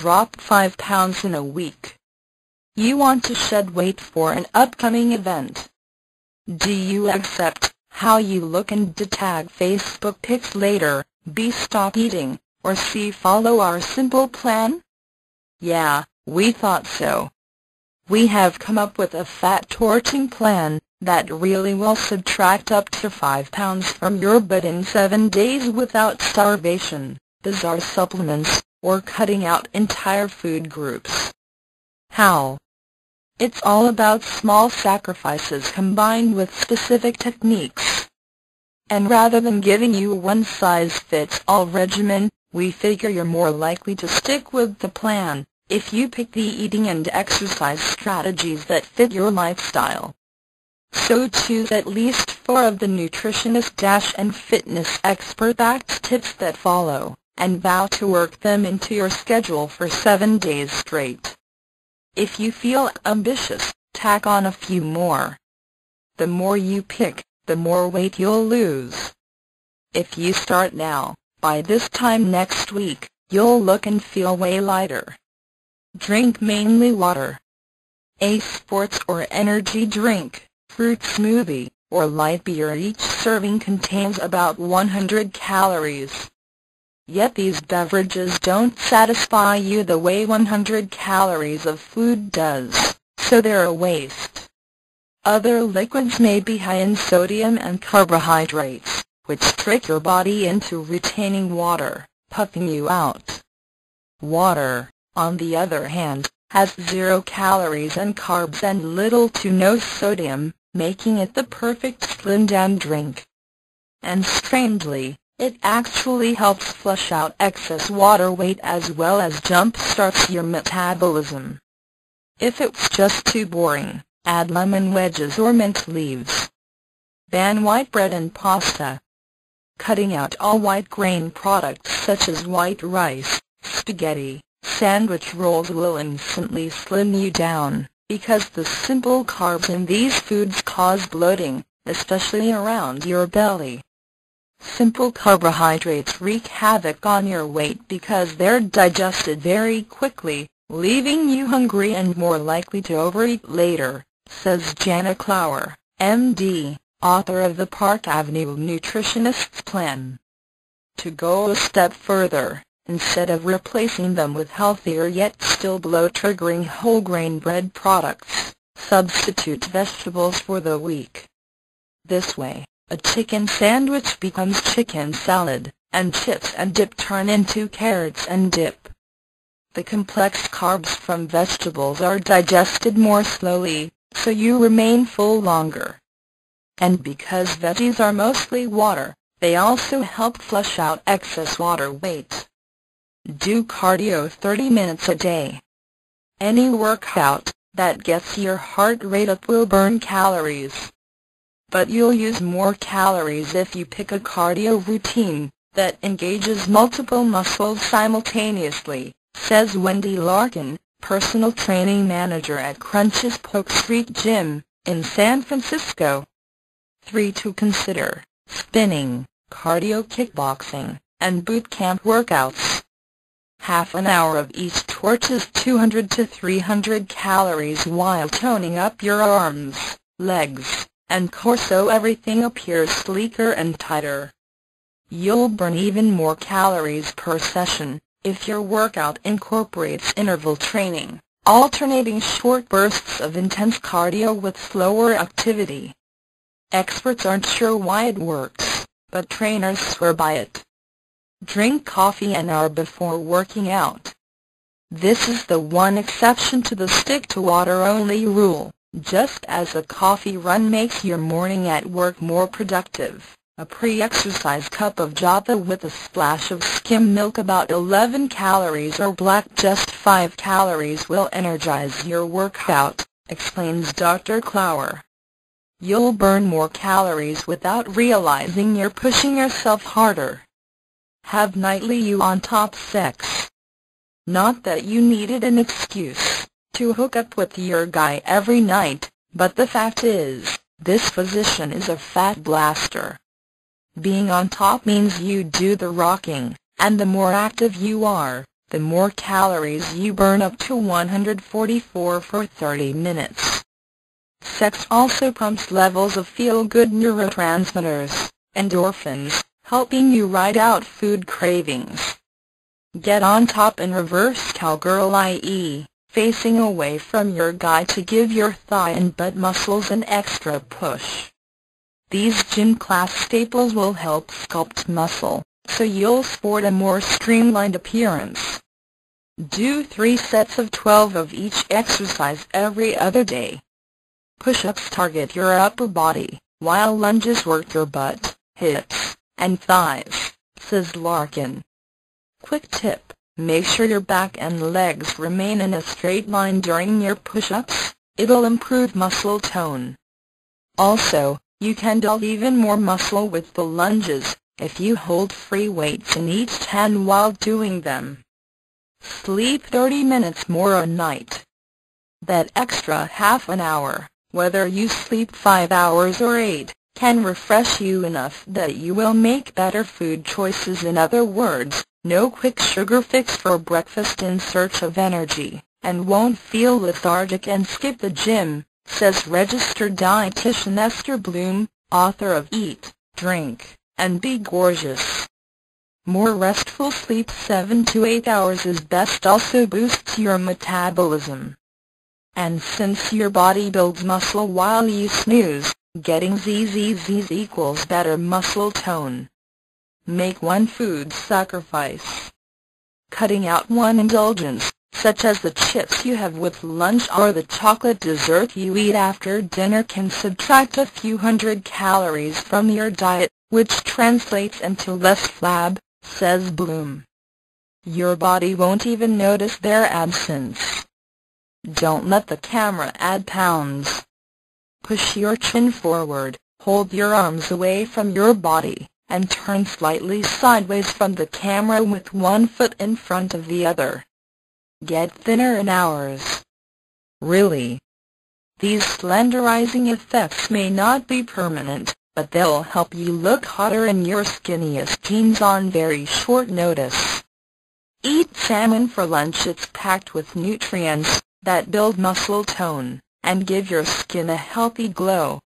drop 5 pounds in a week. You want to shed weight for an upcoming event. Do you accept how you look and tag Facebook pics later, B stop eating, or C follow our simple plan? Yeah, we thought so. We have come up with a fat-torching plan that really will subtract up to 5 pounds from your butt in 7 days without starvation, bizarre supplements, or cutting out entire food groups. How? It's all about small sacrifices combined with specific techniques. And rather than giving you a one-size-fits-all regimen, we figure you're more likely to stick with the plan if you pick the eating and exercise strategies that fit your lifestyle. So choose at least 4 of the nutritionist and fitness expert-backed tips that follow, and vow to work them into your schedule for 7 days straight. If you feel ambitious, tack on a few more. The more you pick, the more weight you'll lose. If you start now, by this time next week, you'll look and feel way lighter. Drink mainly water. A sports or energy drink, fruit smoothie, or light beer. Each serving contains about 100 calories. Yet these beverages don't satisfy you the way 100 calories of food does, so they're a waste. Other liquids may be high in sodium and carbohydrates, which trick your body into retaining water, puffing you out. Water, on the other hand, has 0 calories and carbs and little to no sodium, making it the perfect slim-down drink. And strangely, it actually helps flush out excess water weight as well as jump-starts your metabolism. If it's just too boring, add lemon wedges or mint leaves. Ban white bread and pasta. Cutting out all white grain products such as white rice, spaghetti, sandwich rolls will instantly slim you down, because the simple carbs in these foods cause bloating, especially around your belly. Simple carbohydrates wreak havoc on your weight because they're digested very quickly, leaving you hungry and more likely to overeat later, says Jana Clower, MD, author of the Park Avenue Nutritionist's Plan. To go a step further, instead of replacing them with healthier yet still bloat-triggering whole grain bread products, substitute vegetables for the week. This way, a chicken sandwich becomes chicken salad, and chips and dip turn into carrots and dip. The complex carbs from vegetables are digested more slowly, so you remain full longer. And because veggies are mostly water, they also help flush out excess water weight. Do cardio 30 minutes a day. Any workout that gets your heart rate up will burn calories. But you'll use more calories if you pick a cardio routine that engages multiple muscles simultaneously, says Wendy Larkin, personal training manager at Crunch's Polk Street Gym, in San Francisco. 3 to consider: spinning, cardio kickboxing, and boot camp workouts. Half an hour of each torches 200 to 300 calories while toning up your arms, legs, and core so everything appears sleeker and tighter. You'll burn even more calories per session if your workout incorporates interval training, alternating short bursts of intense cardio with slower activity. Experts aren't sure why it works, but trainers swear by it. Drink coffee an hour before working out. This is the one exception to the stick-to-water-only rule. Just as a coffee run makes your morning at work more productive, a pre-exercise cup of java with a splash of skim milk, about 11 calories, or black just 5 calories, will energize your workout, explains Dr. Clower. You'll burn more calories without realizing you're pushing yourself harder. Have nightly you-on-top sex. Not that you needed an excuse to hook up with your guy every night, but the fact is, this position is a fat blaster. Being on top means you do the rocking, and the more active you are, the more calories you burn, up to 144 for 30 minutes. Sex also pumps levels of feel-good neurotransmitters, endorphins, helping you ride out food cravings. Get on top and reverse cowgirl, i.e., facing away from your guy to give your thigh and butt muscles an extra push. These gym class staples will help sculpt muscle, so you'll sport a more streamlined appearance. Do 3 sets of 12 of each exercise every other day. Push-ups target your upper body, while lunges work your butt, hips, and thighs, says Larkin. Quick tip: make sure your back and legs remain in a straight line during your push-ups. It'll improve muscle tone. Also, you can build even more muscle with the lunges, if you hold free weights in each hand while doing them. Sleep 30 minutes more a night. That extra half an hour, whether you sleep 5 hours or 8, can refresh you enough that you will make better food choices. In other words, no quick sugar fix for breakfast in search of energy, and won't feel lethargic and skip the gym, says registered dietitian Esther Bloom, author of Eat, Drink, and Be Gorgeous. More restful sleep, 7 to 8 hours, is best. Also boosts your metabolism. And since your body builds muscle while you snooze, getting ZZZs equals better muscle tone. Make one food sacrifice. Cutting out one indulgence, such as the chips you have with lunch or the chocolate dessert you eat after dinner, can subtract a few hundred calories from your diet, which translates into less flab, says Bloom. Your body won't even notice their absence. Don't let the camera add pounds. Push your chin forward, hold your arms away from your body, and turn slightly sideways from the camera with one foot in front of the other. Get thinner in hours. Really? These slenderizing effects may not be permanent, but they'll help you look hotter in your skinniest jeans on very short notice. Eat salmon for lunch. It's packed with nutrients that build muscle tone and give your skin a healthy glow.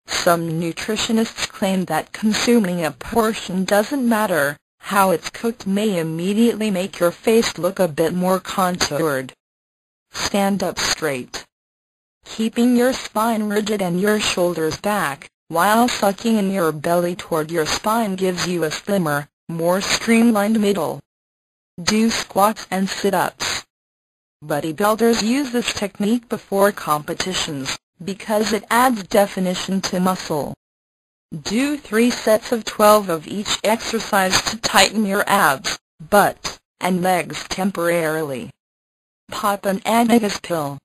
Some nutritionists claim that consuming a portion doesn't matter. How it's cooked may immediately make your face look a bit more contoured. Stand up straight. Keeping your spine rigid and your shoulders back, while sucking in your belly toward your spine, gives you a slimmer, more streamlined middle. Do squats and sit-ups. Bodybuilders use this technique before competitions, because it adds definition to muscle. Do 3 sets of 12 of each exercise to tighten your abs, butt, and legs temporarily. Pop an Anagas pill.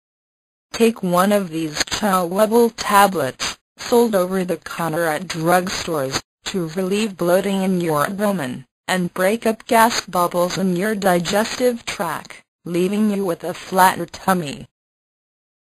Take one of these chewable tablets, sold over the counter at drugstores, to relieve bloating in your abdomen, and break up gas bubbles in your digestive tract, leaving you with a flatter tummy.